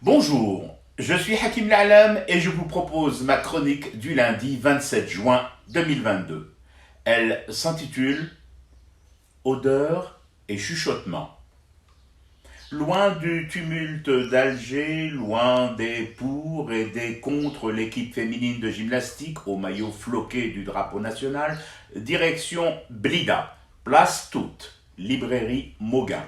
Bonjour, je suis Hakim L'Alam et je vous propose ma chronique du lundi 27 juin 2022. Elle s'intitule Odeur et chuchotement. Loin du tumulte d'Alger, loin des pour et des contre l'équipe féminine de gymnastique au maillot floqué du drapeau national, direction Blida, place Toute, librairie Mauguin,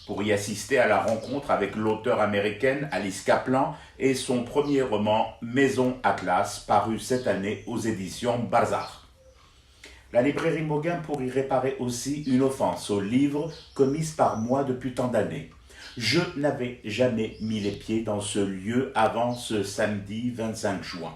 pour y assister à la rencontre avec l'auteure américaine Alice Kaplan et son premier roman Maison Atlas, paru cette année aux éditions Bazar. La librairie Mauguin pour y réparer aussi une offense au livre commise par moi depuis tant d'années. Je n'avais jamais mis les pieds dans ce lieu avant ce samedi 25 juin.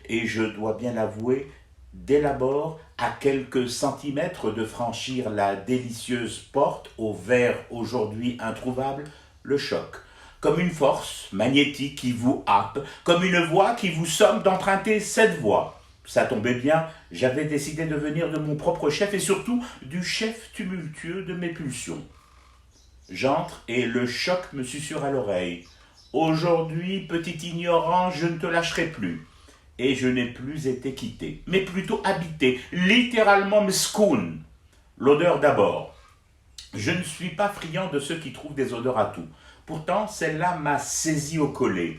Et je dois bien l'avouer, dès l'abord, à quelques centimètres de franchir la délicieuse porte aux verres aujourd'hui introuvables, le choc, comme une force magnétique qui vous happe, comme une voix qui vous somme d'emprunter cette voie. Ça tombait bien, j'avais décidé de venir de mon propre chef et surtout du chef tumultueux de mes pulsions. J'entre et le choc me susurre à l'oreille. Aujourd'hui, petit ignorant, je ne te lâcherai plus. Et je n'ai plus été quitté, mais plutôt habité, littéralement mskoun. L'odeur d'abord. Je ne suis pas friand de ceux qui trouvent des odeurs à tout. Pourtant, celle-là m'a saisi au collet.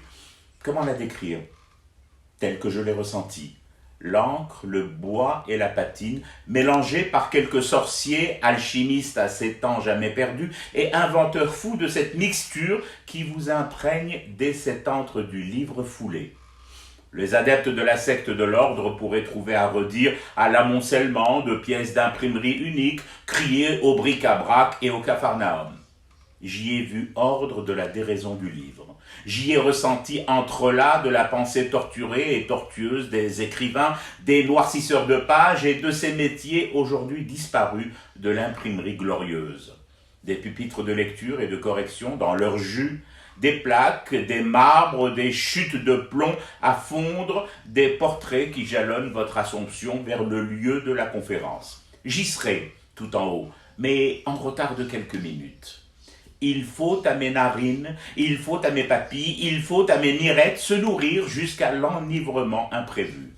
Comment la décrire? Telle que je l'ai ressentie. L'encre, le bois et la patine, mélangés par quelques sorciers, alchimistes à 7 ans jamais perdus, et inventeurs fous de cette mixture qui vous imprègne dès cet antre du livre foulé. Les adeptes de la secte de l'ordre pourraient trouver à redire à l'amoncellement de pièces d'imprimerie uniques, crier au bric-à-brac et au capharnaüm. J'y ai vu ordre de la déraison du livre. J'y ai ressenti entrelacs de la pensée torturée et tortueuse des écrivains, des noircisseurs de pages et de ces métiers aujourd'hui disparus de l'imprimerie glorieuse. Des pupitres de lecture et de correction dans leur jus, des plaques, des marbres, des chutes de plomb à fondre, des portraits qui jalonnent votre assomption vers le lieu de la conférence. J'y serai, tout en haut, mais en retard de quelques minutes. Il faut à mes narines, il faut à mes papilles, il faut à mes mirettes se nourrir jusqu'à l'enivrement imprévu.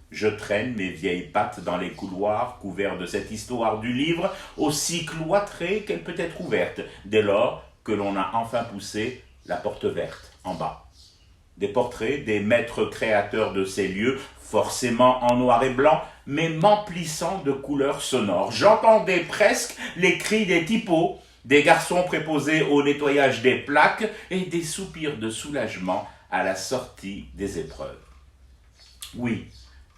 Je traîne mes vieilles pattes dans les couloirs couverts de cette histoire du livre, aussi cloîtrée qu'elle peut être ouverte, dès lors que l'on a enfin poussé la porte verte en bas. Des portraits des maîtres créateurs de ces lieux, forcément en noir et blanc, mais m'emplissant de couleurs sonores. J'entendais presque les cris des typos, des garçons préposés au nettoyage des plaques et des soupirs de soulagement à la sortie des épreuves. Oui,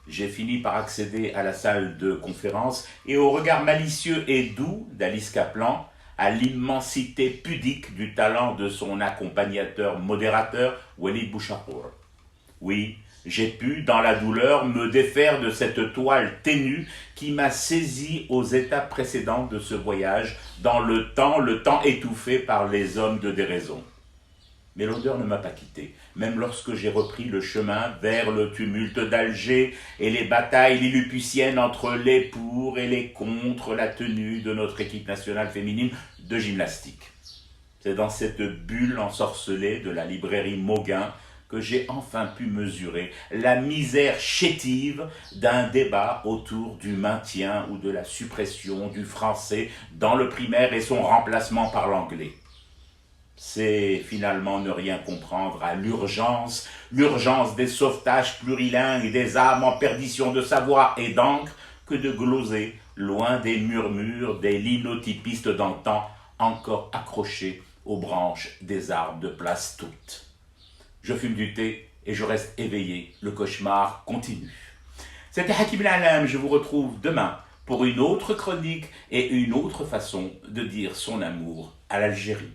j'ai fini par accéder à la salle de conférence et au regard malicieux et doux d'Alice Kaplan, à l'immensité pudique du talent de son accompagnateur modérateur, Walid Bouchapour. Oui, j'ai pu, dans la douleur, me défaire de cette toile ténue qui m'a saisi aux étapes précédentes de ce voyage, dans le temps étouffé par les hommes de déraison. Mais l'odeur ne m'a pas quitté, même lorsque j'ai repris le chemin vers le tumulte d'Alger et les batailles lilliputiennes entre les pour et les contre la tenue de notre équipe nationale féminine de gymnastique. C'est dans cette bulle ensorcelée de la librairie Mauguin que j'ai enfin pu mesurer la misère chétive d'un débat autour du maintien ou de la suppression du français dans le primaire et son remplacement par l'anglais. C'est finalement ne rien comprendre à l'urgence des sauvetages plurilingues et des âmes en perdition de savoir et d'encre, que de gloser, loin des murmures des linotypistes d'antan, encore accrochés aux branches des arbres de place Toute. Je fume du thé et je reste éveillé, le cauchemar continue. C'était Hakim L'Alam, je vous retrouve demain pour une autre chronique et une autre façon de dire son amour à l'Algérie.